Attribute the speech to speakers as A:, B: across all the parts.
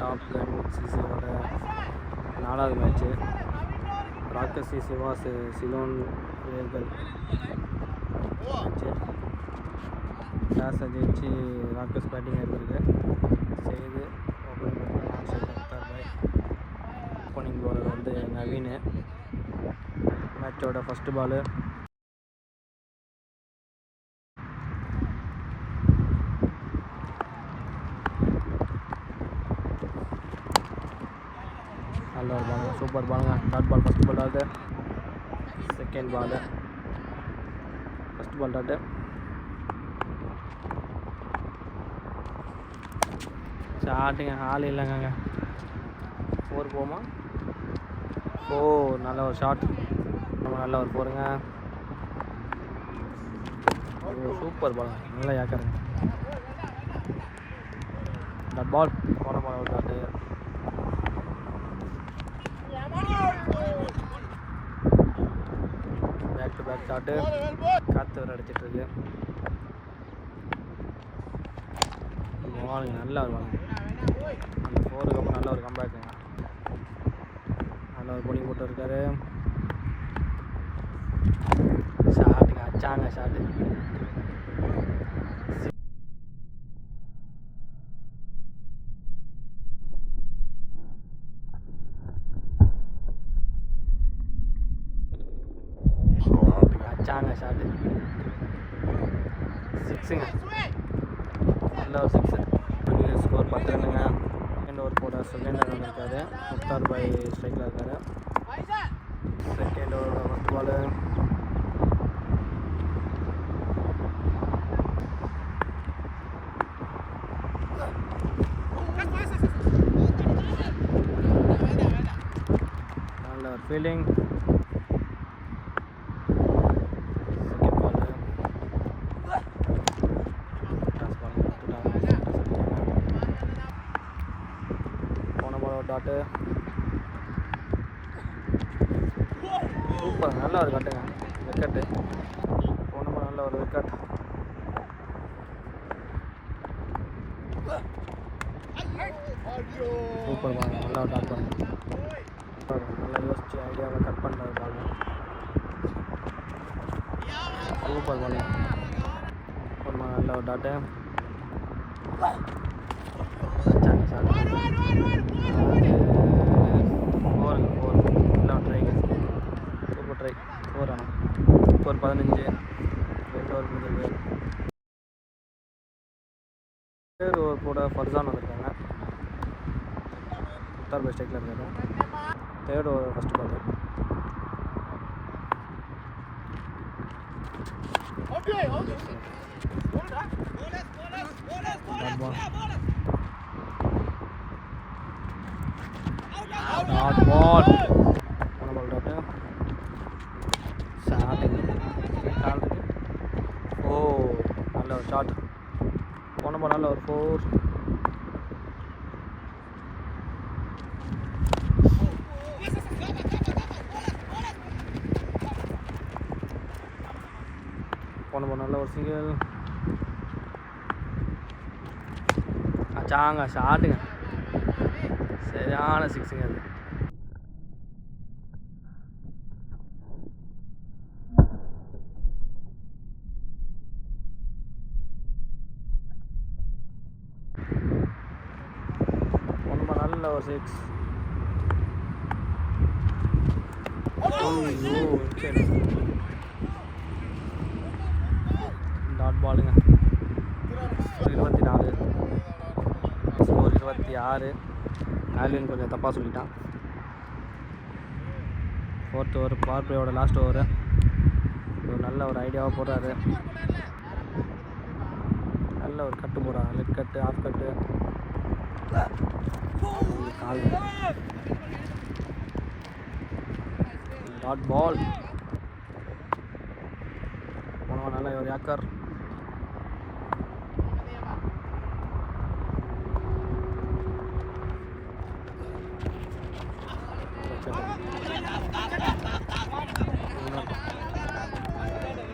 A: Top கன் சிசியோட 4வது match. ராக்கஸ் CC was Ceylon வீரர்கள் match. டாஸை ஜெயிச்சு ராக்கஸ் பேட்டிங் எடுத்திருக்கு. செய்து ஓப்பனிங் பவுலர் வந்து நவீன். மேட்சோட ஃபஸ்ட்டு பாலு நல்ல ஒரு பாலுங்க, சூப்பர் பாலுங்க. Dot ball first ball dot, second ball first ball dot, ஷாட்டுங்க. ஆள் இல்லைங்க, 4 போமா. ஓ நல்ல ஒரு ஷாட், நம்ம நல்ல ஒரு போருங்க. சூப்பர் பாலுங்க, நல்லா ஏக்கருங்க. டாட் பால் போன பால் ஒரு dot. Back to back shot, காற்று வர அடிச்சிட்ருக்கு. பாலுங்க நல்லா ஒரு பாலுங்க. அந்த 4க்கு அப்புறம் நல்ல ஒரு கம்பேக்குங்க. நல்ல ஒரு போலிங் போட்டு இருக்காரு. ஷாட்டுங்க, அச்சாங்க ஷாட்டு. அச்சாங்க ஷாட்டு, 6ங்க. நல்ல ஒரு 6. ஸ்கோர் 10 ரன்னுங்க. செகண்ட் ஓவர் போட செகண்ட் ரன் இருக்காரு. முக்தார் பாய் ஸ்ட்ரைக்கில் இருக்காரு. செகண்ட் ஓவரோட ஃபஸ்ட் பாலு நல்ல ஒரு ஃபீல்டிங். டாட்டு சூப்பர், நல்ல ஒரு கட்டுங்க, விக்கெட்டு. போனப்போ நல்ல ஒரு விக்கெட். சூப்பர் பால், நல்லா ஒரு டாட் பண்ணுங்க. நல்லா யோசிச்சு ஐடியாவில் கட் பண்ணுறது பால். சூப்பர் பால், போனப்போ நல்ல ஒரு டாட்டு. Super try, 4 run. ஒரு 15 2 ஓவர் முடிஞ்சது. தேர்ட் ஓவர் போட ஃபர்சான் வந்திருக்காங்க. முக்தார் பாய் ஸ்ட்ரைக்கில் இருக்காரு. Third over first ball dot ball போன பால் டாட்டு. ஷாட்டுங்க, ஓ நல்ல ஒரு ஷாட். போன பால் நல்ல ஒரு 4. போன பால் நல்ல ஒரு சிங்கிள். அச்சாங்க ஷாட்டுங்க, சரியான 6ங்க அது. நல்ல ஒரு 6. டாட் பாலுங்க. 24 ஸ்கோர் 26. ஆலியன் கொஞ்சம் தப்பாக சொல்லிட்டான். 4th ஓவர் பவர் பிளேயோட லாஸ்ட் ஓவர். ஒரு நல்ல ஒரு ஐடியாவாக போடுறாரு. நல்ல ஒரு கட்டு போடுறாங்க, லெக் கட்டு, ஆஃப் கட்டு, கால். டாட் பால் போனவன் நல்ல ஒரு யாக்கர்.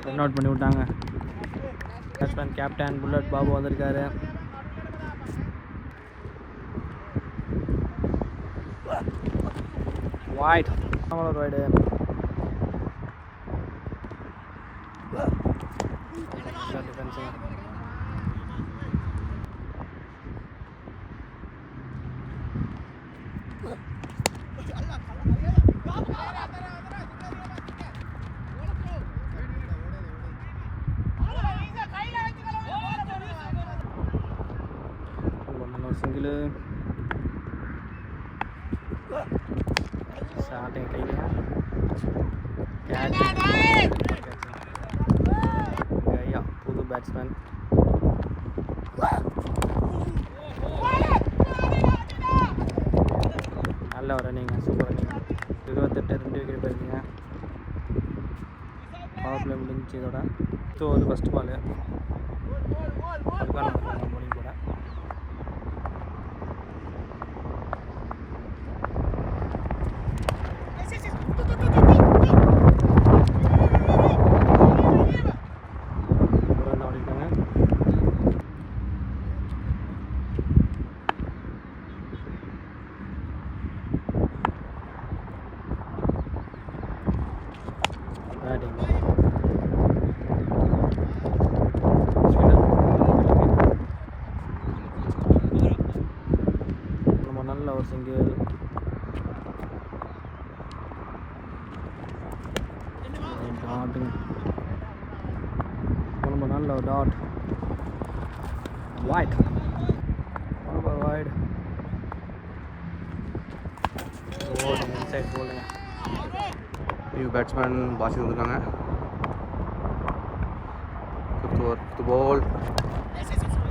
A: ரன் அவுட் பண்ணி விட்டாங்க. பேட்ஸ்மேன் கேப்டன் புல்லட் பாபு வந்திருக்காரு. wide. Another wide. Defense. Single starting catch Gaya pudu batsman நல்ல ரன்னிங் சூப்பர் ரன்னிங் 28 2 விக்கெட் போயிருக்கீங்க பவர் பிளே முடிஞ்சு இதோட ஒரு ஃபர்ஸ்ட் பால் போலிங் கூட நல்ல ஒரு சிங்கிள் ரொம்ப நல்ல ஒரு டாட் வைட் வைட் இன்சைட் போல்டுங்க நியூ பேட்ஸ்மேன் பாசி வந்துருக்காங்க ஃபிஃப்த் பால்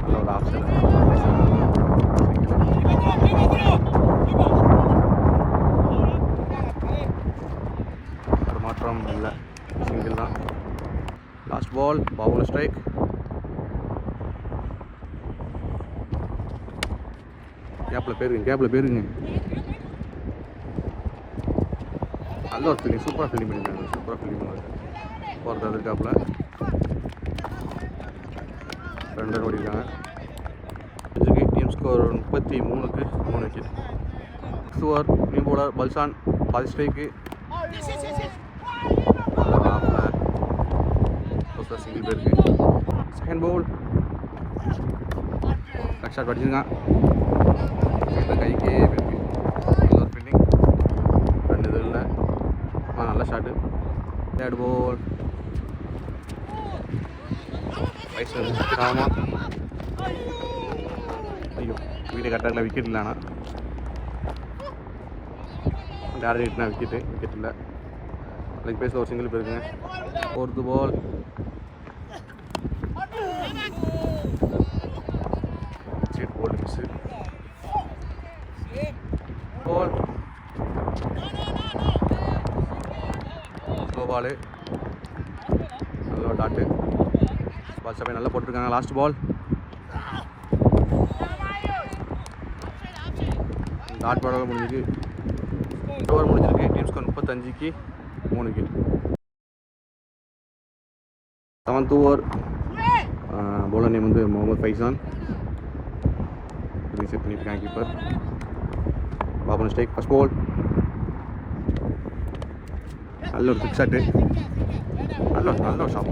A: நல்ல ஒரு ஆஃப் மாற்றம் இல்லை சிங்கிள் தான் லாஸ்ட் பால் பவுல் ஸ்ட்ரைக் கேப்பில் போயிருங்க நல்ல ஒரு ஃபீலிங் சூப்பராக ஃபீலிங் பண்ணியிருக்காங்க போகிறது எதிர்காப்பில் 2 ரன் ஓடிருக்காங்க டீம் ஸ்கோர் 33க்கு 3 விக்கெட் ஓவர் நியூ பவுலர் பல்சான் பாதி ஸ்ட்ரைக்கு சிங்கிள் பேருக்கு செகண்ட் பவுல் கட் ஷாட் படிச்சிருக்கான் கைக்கே போயிருக்கு நல்ல ஒரு ஃபீல்டிங் 2 இது இல்லை நல்ல ஷாட்டு தேர்ட் பால் வயசு ஆமாம் ஐயோ வீடு கரெக்டாக விக்கெட் இல்லைண்ணா டேரக்ட்னா விக்கெட் இல்லை லெக் பேஸில் ஒரு சிங்கிள் போயிருக்குங்க fourth ball straight bowled miss ball slow ball நல்ல டாட்டு பால் சபை நல்லா போட்டிருக்காங்க லாஸ்ட் பால் டாட் பாடலாம் முடிஞ்சிருக்கு ஓவர் முடிஞ்சிருக்கு டீம் ஸ்கோர் 35க்கு 3 wicket 7th over bowler name வந்து முகமது ஃபைசான் ரீசெட் பண்ணியிருக்காங்க keeper Baban strike first ball நல்ல ஒரு குக் ஷாட்டு நல்ல ஒரு ஷாப்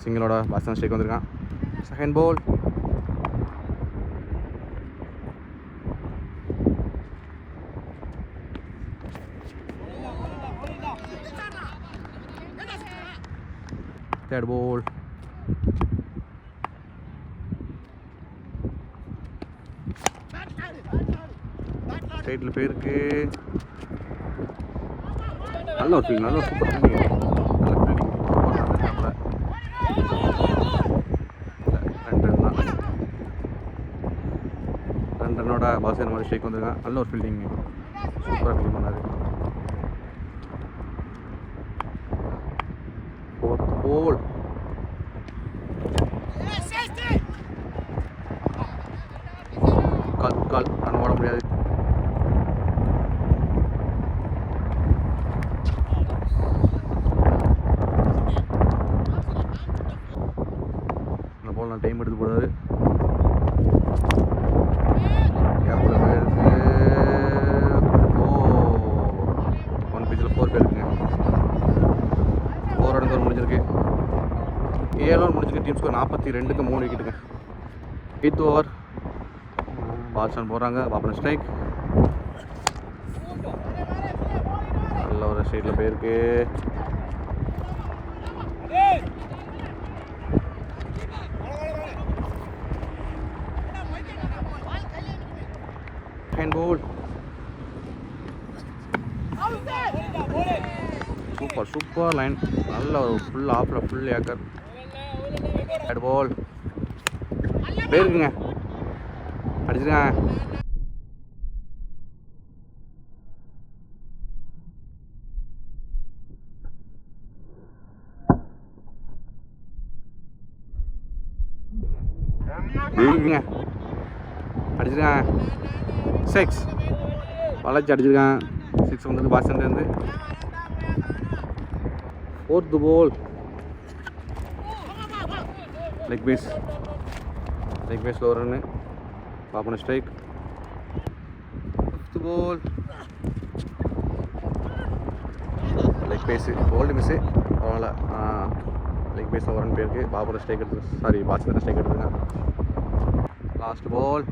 A: சிங்கிளோட பாஸ்டன் ஸ்ட்ரைக் வந்திருக்கான் செகண்ட் பால் தேர்ட் பால் ஸ்ட்ரைட்டில் போயிருக்கு நல்ல ஒரு ஃபீல்டிங் நல்ல ஒரு சூப்பர் ஃபீல்டிங் நல்ல ஃபீல்டிங் 2 ரன்னோட பாஸ்கர் மாதிரி ஸ்ட்ரைக் வந்திருக்கான் நல்ல ஒரு ஃபீல்டிங் சூப்பராக ஃபீல்டிங் பண்ணாரு ஃபோர்த் பால் கால் ரன் ஓட முடியாது இந்த பால் நான் டைம் எடுத்து போடாது கேப்பில் போயிருக்கு
B: 7 ஓவர் முடிஞ்சுக்கு. டீம் ஸ்கோர் 42க்கு 3 விக்கெட்டுங்க. 8th ஓவர் பால்சன் போடுறாங்க. பாப்பன ஸ்ட்ரைக். நல்ல ஒரு சைடில் போயிருக்கு. Hand ball. Super line. நல்ல ஒரு ஃபுல் ஆஃபில் ஃபுல் ஏக்கர். ஹேண்ட் பால் போயிருக்குங்க. அடிச்சிருக்காங்க. அடிச்சிருக்காங்க. 6 வளைச்சி அடிச்சிருக்காங்க. 6 வந்தது பாஸ்டன்லேருந்து. 4th பால் லெக் பேஸ் லோ ரன்னு. பாப்பன ஸ்ட்ரைக். 5th பால் லெக் பேஸு போல்டு மிஸ்ஸு. பரவாயில்ல. லெக் பேஸில் ஒரு ரன் போயிருக்கு. பாப்பன ஸ்ட்ரைக் எடுத்து பாஸ்டன் ஸ்ட்ரைக் எடுத்துருங்க. லாஸ்ட் பால்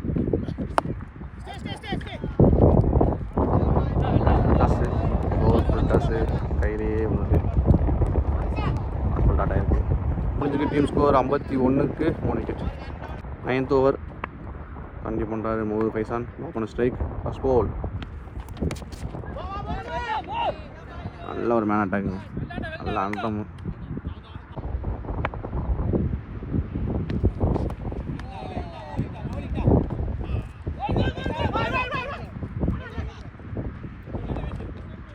B: டஸ்ஸு ஃபுல் டஸ்ஸு கையிலேயே உங்களுக்கு ஃபுல் டாட்டா இருக்குது. முடிஞ்சுக்கு. டீம் ஸ்கோர் 51க்கு 3 விக்கெட். 9th ஓவர் கண்டி பண்ணுறாரு Mohammed Faizan. Open strike. First ball நல்ல ஒரு மேன் அட்டாக்குங்க. நல்ல அண்டம்.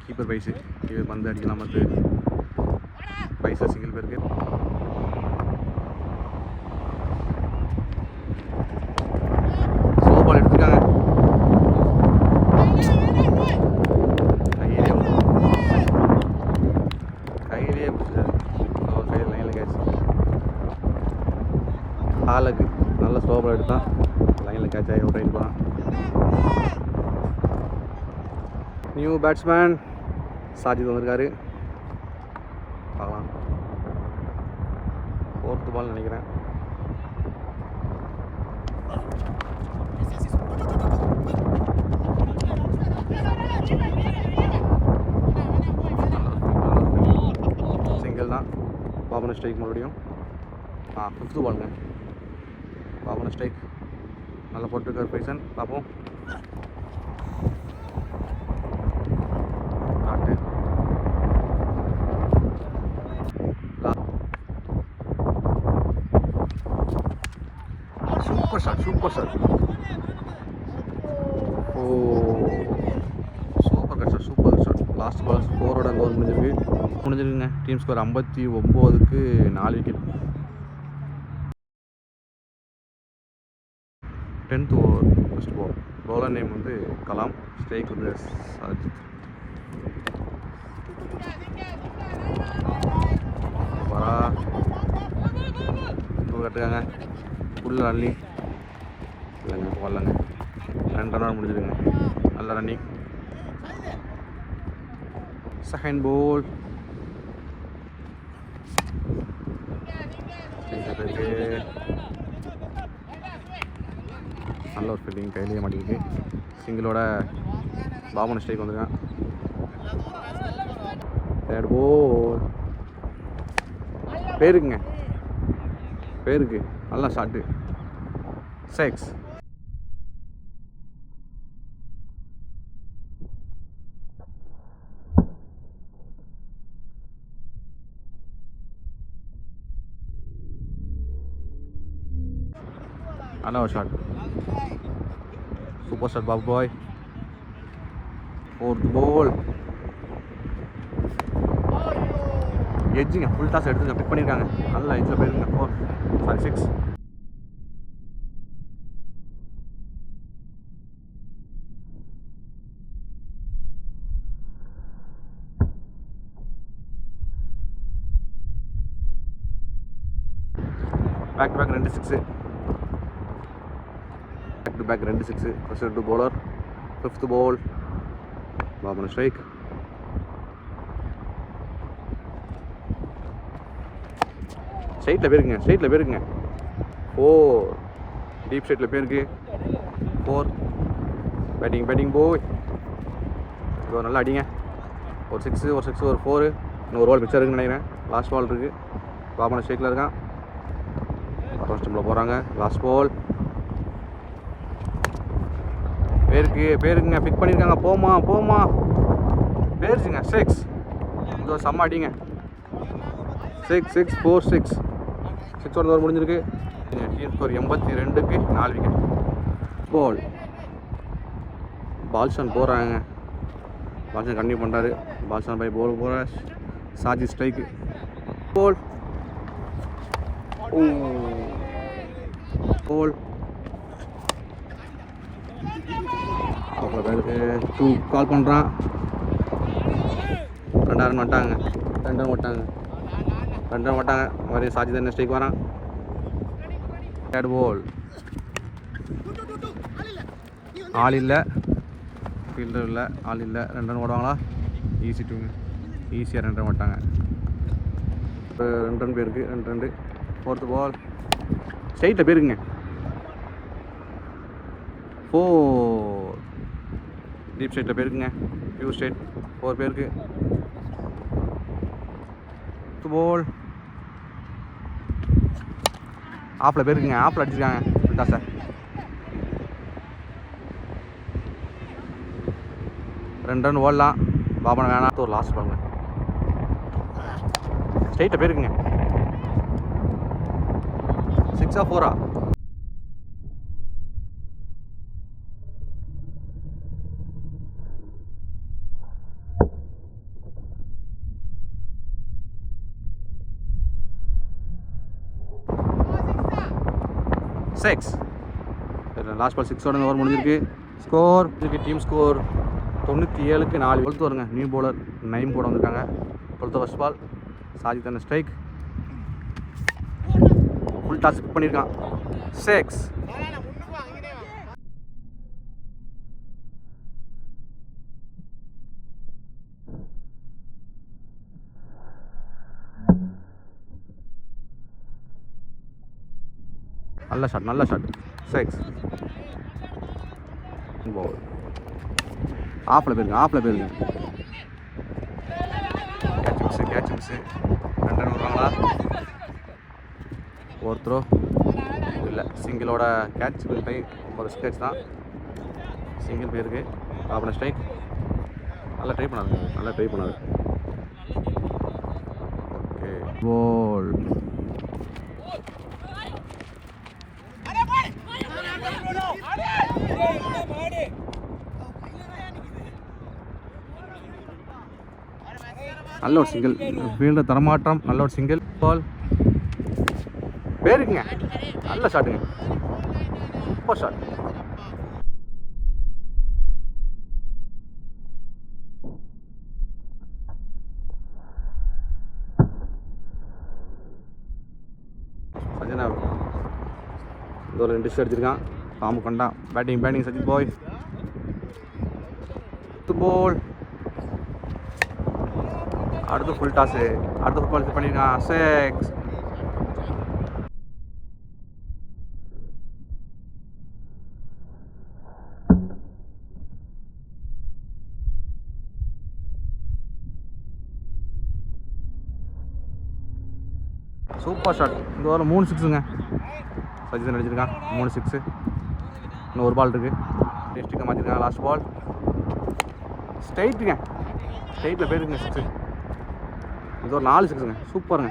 B: கீப்பர் பைஸு கீப்பர் பந்து அடிக்கலாம். வந்து பைசா சிங்கிள் பேருக்கு. ஸ்லோ பால் எடுத்துருக்காங்க. கையிலேயே பிடிச்சாரு. கையில் லைனில் கேட்ச். ஆளுக்கு நல்ல ஸ்லோ பால் எடுத்தான். லைனில் கேட்ச் ஆகி அவுட் ஆகிட்டு போகிறான். நியூ பேட்ஸ்மேன் சாஜித் வந்திருக்காரு. பார்க்கலாம். 4th பால் நினைக்கிறேன். சிங்கிள் தான். பாபன ஸ்ட்ரைக் மறுபடியும். 5th பாலுங்க. பாபன ஸ்ட்ரைக் நல்லா போட்டுருக்கார் பைசன். பார்ப்போம். Super shot. Oh super shot. Last ball 4 over முடிஞ்சிருக்குங்க. டீம் ஸ்கோர் 59க்கு 4 wicket. 10th over first ball. Bowler name வந்து கலாம். ஸ்ட்ரைக் வந்து சாஜித். வரா கட்டுக்காங்க. ஃபுல் அள்ளி இல்லைங்க போடலங்க. 2 ரன் முடிஞ்சிடுங்க. நல்ல ரன்னிங். செகண்ட் பால் நல்ல ஒரு ஃபீல்டிங். கையிலேயே மாட்டிக்கிட்டு சிங்கிளோட பாபன் ஸ்ட்ரைக் வந்துருக்கான். தேர்ட் பால் பேருக்கு நல்லா ஷாட்டு. 6 நல்ல ஒரு ஷாட். சூப்பர் ஷாட் பாபு பாய். 4th பால் எட்ஜுங்க. ஃபுல் டாஸ் எடுத்துங்க. பிக் பண்ணியிருக்காங்க. நல்லா எட்ஜில் போயிருங்க. 6 back to back 2 6. Back to back 2 6. First 2 bowler. 5th ball Baban strike. ஸ்ட்ரைட்டில் போயிருக்குங்க, ஸ்ட்ரைட்டில் போயிருக்குங்க. 4 டீப் ஸ்ட்ரைட்டில் போயிருக்கு. 4 பேட்டிங் போய் இதோ நல்லா அடிங்க. ஒரு 6 ஒரு 4. இன்னும் ஒரு பால் மிச்சம் இருக்குன்னு நினைக்கிறேன். லாஸ்ட் பால் இருக்குது. பாபன ஸ்ட்ரைக்கில் இருக்கான். அப்புறம் ஸ்டம்பில் போகிறாங்க. Last ball பேருக்குங்க. பிக் பண்ணியிருக்காங்க. போமா பேருச்சுங்க. 6 இதோ செம்ம அடிங்க. 6 4 6 ஓவர் முடிஞ்சிருக்கு. டீம் ஸ்கோர் 82க்கு 4 விக்கெட். பால்ஷான் போகிறாங்க. பால்ஷான் கண்டினியூ பண்ணுறாரு. பால்ஷான் பை போல் போகிற சாஜி ஸ்ட்ரைக்கு. போல் அப்புறம் பேருக்கு 2 கால் பண்ணுறான். 2 ரன் மாட்டாங்க. மாதிரி சாஜி தான் ஸ்ட்ரைக் வரான். தேர்ட் பால் ஆள் இல்லை, ஃபீல்டர் இல்லை, ஆள் இல்லை. 2 ரன் ஓடுவாங்களா? ஈஸியாக 2 ரன் ஓட்டாங்க. 2 ரன் போயிருக்கு. 2 ரன். ஃபோர்த்து பால் ஸ்ட்ரைட்டில் போயிருக்குங்க. 4 டீப் ஸ்ட்ரைட்டில் போயிருக்குங்க. பியூர் ஸ்ட்ரைட் 4 பேருக்கு. பால் ஆப்பில் போயிருக்குங்க. ஆப்பில் அடிச்சிருக்காங்க. விட்டா சார் 2 ரன் ஓடலாம். பாபனை வேணாம். ஒரு லாஸ்ட் பாருங்க. ஸ்ட்ரைட்டில் போயிருக்குங்க. 6 4 6. லாஸ்ட் பால் 6 ஓவர் முடிஞ்சிருக்கு. ஸ்கோர் டீம் ஸ்கோர் 97க்கு 4. 12th வருங்க. நியூ பவுலர் நைம் போட வந்திருக்காங்க. 12th ஃபர்ஸ்ட் பால் சாஜித் தான ஸ்ட்ரைக். ஃபுல் டாஸ் பிக் பண்ணியிருக்கான். 6 நல்ல ஷாட் 6 பால் ஆஃபில் போயிருங்க. கேட்ச் மிஸ்ஸு 2 ரன் வருவாங்களா? ஒரு த்ரோ இல்லை, சிங்கிளோட கேட்ச் பை ரொம்ப ரிஸ்க் கேட்ச் தான். சிங்கிள் போயிருக்கு. பாபன ஸ்ட்ரைக். நல்லா ட்ரை பண்ணாது. ஓகே பால் நல்ல ஒரு சிங்கிள். ஃபீல்டர் தரமாற்றம். நல்ல ஒரு சிங்கிள் பால் பேருக்குங்க. நல்ல ஷாட்டுங்க. Super shot. சஜனா இதோ 2 டிஷ் அடிச்சிருக்கான். பாம்பு கொண்டான். பேட்டிங் சஜித் பாய். பால் அடுத்து ஃபுல் டாஸு. அடுத்து ஃபுட் பால் பண்ணியிருக்கான். 6 சூப்பர் ஷாட். இந்த வாரம் 3 6ங்க. சஜித் அடிச்சிருக்கான். 3 6. இன்னும் ஒரு பால் இருக்குது. டெஸ்ட்டுக்கு மாற்றிருக்காங்க. லாஸ்ட் பால் ஸ்ட்ரைட்டில் போயிருக்குங்க. 6 இது ஒரு 4 6ங்க. சூப்பருங்க.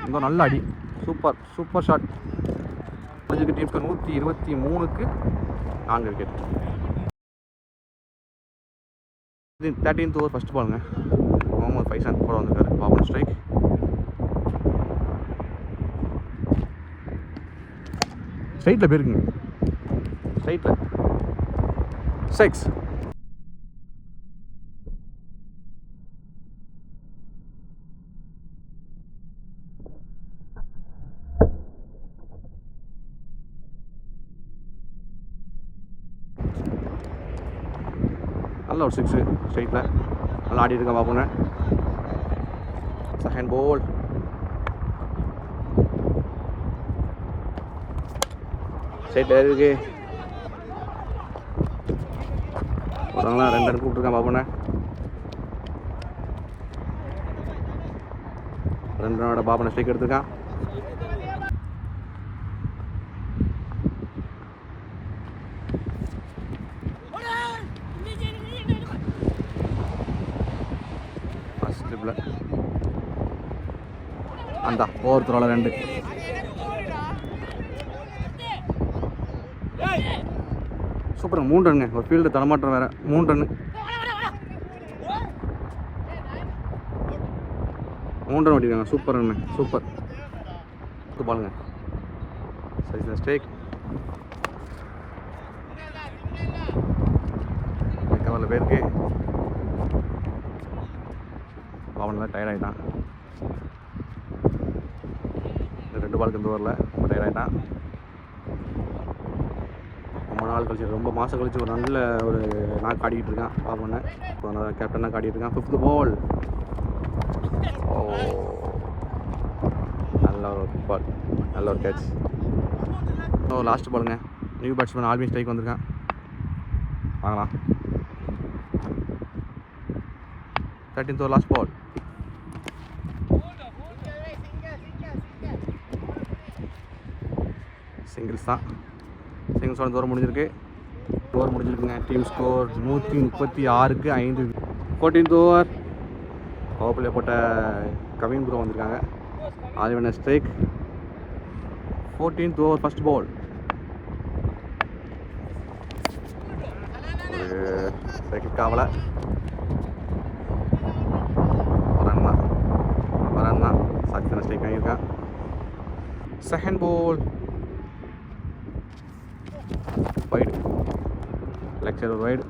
B: இந்த நல்ல அடி. Super shot. டீம் ஸ்கோர் 123க்கு 4 விக்கெட். 13th ஓவர் ஃபர்ஸ்ட் பாலுங்க. முகமது ஃபைசான் போட வந்திருக்காரு. பாபன் ஸ்ட்ரைக். ஸ்ட்ரைட்டில் போயிருக்குங்க. 6 6 நல்ல ஒரு 6 ஸ்ட்ரைட்டில் நல்லா ஆடிட்டு இருக்கேன் பார்ப்போங்க. செகண்ட் பால் ஸ்ட்ரைட்டில் இருக்கு ஒருத்தவங்களாம் 2 ரன் கூப்பிட்ருக்கேன் பார்ப்போண்ணே. 2 ரனோட பாப்பனை ஸ்ட்ரைக் எடுத்திருக்கான். ஃபர்ஸ்ட் ட்ரிப்பில் அந்த ஒவ்வொருத்தரோட 2 சூப்பருங்க. 3 ரன்ங்க. ஒரு ஃபீல்டு தடமாற்றம் வேறு. 3 ரன்னு 3 ரன் ஓட்டிருக்காங்க. Super run. சூப்பர் பாலுங்க. சரி சார் ஸ்ட்ரைக் கவரில் பேருக்கு அவன் தான் டயர்ட் ஆகிட்டான். இந்த 2 பாலுக்கு இந்த ஓவரில் ரொம்ப டயர்ட் ஆகிட்டான். ரொம்ப நாள் கழிச்சு, ரொம்ப மாதம் கழிச்சு ஒரு நல்ல ஒரு நாக்கு ஆடிக்கிட்டு இருக்கான் பாப்பண்ண. இப்போ கேப்டனாக காட்டிகிட்டு இருக்கான். 5th பால். ஓ நல்ல ஒரு பால், நல்ல ஒரு கேட்ச். லாஸ்ட் பாலுங்க. நியூ பேட்ஸ்மேன் ஆல்வின் ஸ்ட்ரைக் வந்திருக்கான். வாங்கலாம். 13th over last ball. Singles தான். சிங்கிள்ஸோட தூரம் முடிஞ்சிருக்கு. ஓவர் முடிஞ்சிருக்குங்க. டீம் ஸ்கோர் 136க்கு 5. 14th ஓவர் பவர் பிளே போட்ட கவின் ப்ரோ வந்திருக்காங்க. Alvin strike. 14th over first ball. ஒரு செகண்ட் காவல ரன் தான் சக்சன ஸ்ட்ரைக் பண்ணியிருக்கான். செகண்ட் பால் வைடு, லெக்சர் வைடு.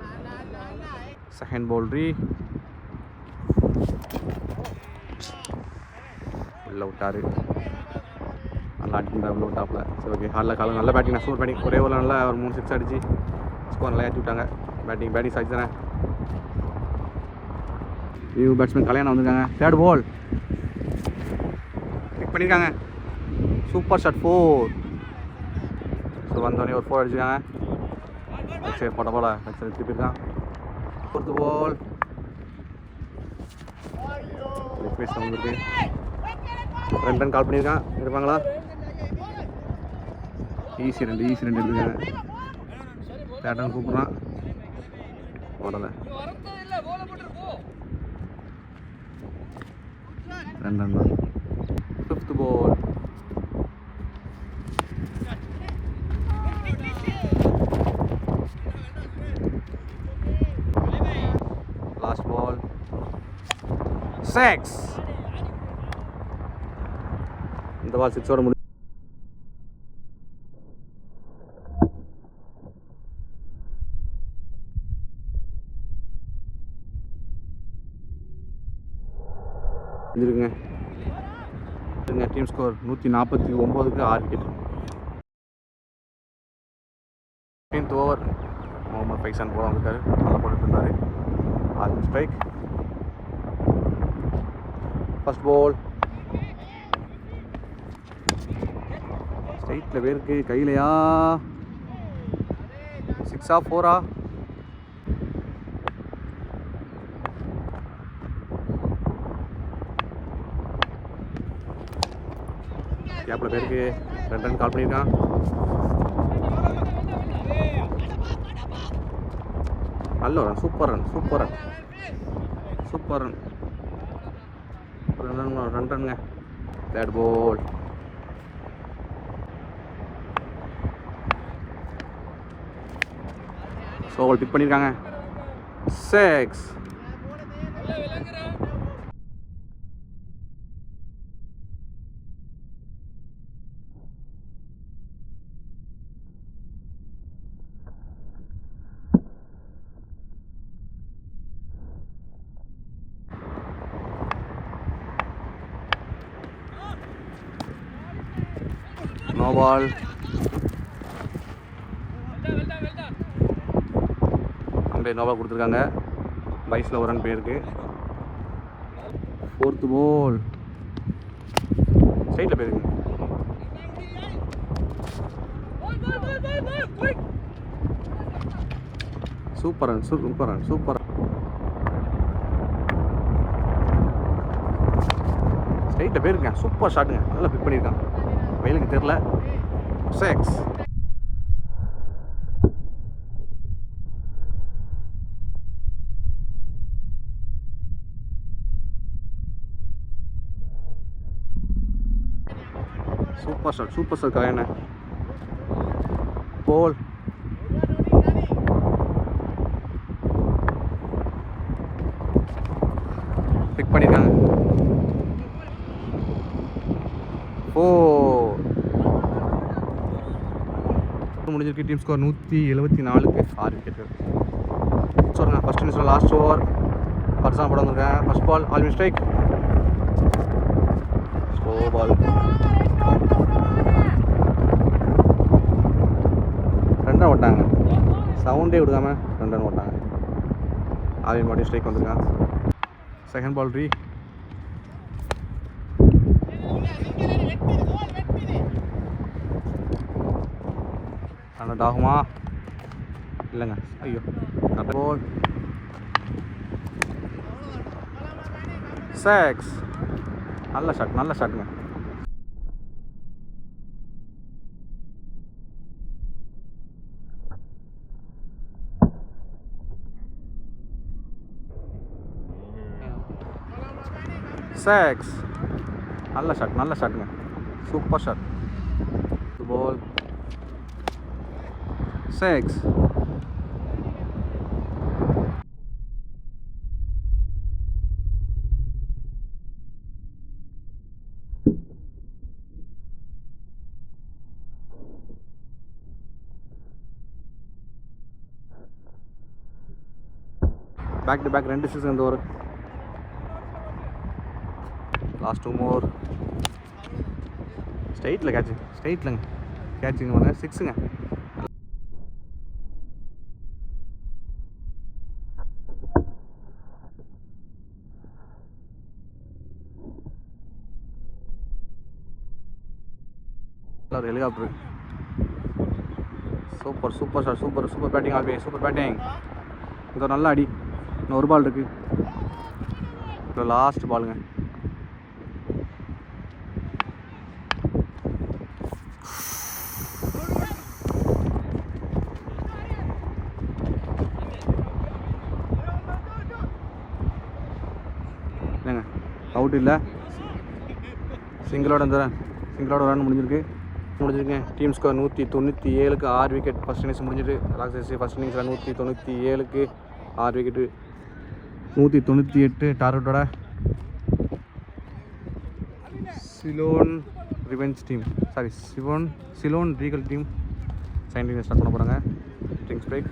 B: செகண்ட் பால் உள்ள விட்டாரு. நல்லா அடிக்கிட்டா உள்ள விட்டாப்புல. சரி ஓகே. ஹாலில் காலம் நல்ல பேட்டிங். Super batting. ஒரே ஓவரில் நல்லா ஒரு 3 6 அடிச்சு ஸ்கோர் நல்லா ஏற்றி விட்டாங்க. பேட்டிங் சாய்ஸ் தானே. நியூ பேட்ஸ்மேன் கல்யாணம் வந்திருக்காங்க. தேர்ட் பால் கிக் பண்ணியிருக்காங்க. Super shot 4. ஸோ வந்தோடனே ஒரு 4 அடிச்சிருக்காங்க. சரி போட்ட போல லெக்சர் திருப்பியிருக்கான். 4th பால் ரிக்வெஸ்ட் வந்துருக்கு. 2 ரன் கால் பண்ணியிருக்கான். இருப்பாங்களா? ஈஸி 2 எடுத்துருக்காங்க. 3 ரன் கூப்பிட்றான். போடலை. 2 ரன் தான். 5th பால் லாஸ்ட் பால் 6. இந்த பால் 6ஓட முடியும். இருக்குங்க. டீம் ஸ்கோர் 149க்கு 6 wicket. 15th over Mohammed Faizan போட வந்திருக்காரு. நல்லா போட்டுட்டு இருந்தார். Alvin strike. ஃபர்ஸ்ட் பால் ஸ்ட்ரைட்டில் பேருக்கு கையிலையா? 6ஆ 4ஆ? கேப்பில் பேருக்கு 2 ரன் கால் பண்ணியிருக்கான். நல்ல ரன். Super run. 2 ரன்ங்க. தேர்ட் பால் சோவல் பிக் பண்ணியிருக்காங்க. 6. No ball. அப்படியே நோ பால் கொடுத்துருக்காங்க. பைஸில் ஒரு ரன் போயிருக்கு. 4th பால் ஸ்ட்ரைட்டில் போயிருக்கு. Super run, super run, super. ஸ்ட்ரைட்டில் போயிருக்கேன். சூப்பர் ஷாட்டுங்க, நல்லா பிக் பண்ணியிருக்கான். வெயிலுக்கு தெரில. 6. சூப்பர் ஷாட் கலையண்ண. போல் பிக் பண்ணியிருக்காங்க. 4 முடிஞ்சிருக்கு. டீம் ஸ்கோர் 174க்கு 6 விக்கெட். சொல்லுங்க ஃபர்ஸ்ட் இன்னிங்ஸில் லாஸ்ட் ஓவர் ஃபர்ஸ்ட் படம் வந்திருக்கேன். First ball all mistake. Slow ball. 2 run ஓட்டாங்க. சவுண்டே விடுக்காம 2 ரன் ஓட்டாங்க. ஆல்வின் மறுபடியும் ஸ்ட்ரைக் வந்திருக்கான். செகண்ட் பால் ரீ. ரன் ஆகுமா? இல்லைங்க. ஐயோ பால். 6. நல்ல ஷாட்டுங்க. நல்ல ஷாட்டுங்க. Super shot. Ball 6. Back to back 2 6 இந்த ஓவர். Last 2 more. ஸ்ட்ரைட்டில் கேட்சிங்க வாங்க. 6ங்க. ஒரு helicopter. Super shot. Super batting. Always super batting. இது நல்ல அடி. இன்னும் ஒரு பால் இருக்குது. இப்போ லாஸ்ட் பாலுங்க. இல்லைங்க, அவுட் இல்லை. சிங்கிளோட ரன் முடிஞ்சிருக்கு. டீம் ஸ்கோர் 197க்கு 6 விக்கெட். ஃபர்ஸ்ட் இன்னிங்ஸ் முடிஞ்சிட்டு ராக்ஸேசி ஃபர்ஸ்ட் இன்னிங்ஸில் 197க்கு 6 விக்கெட்டு. 198 டார்கெட்டோட சிலோன் ரீகல் டீம் 17 ஸ்டார்ட் பண்ண போகிறாங்க. Drinks break.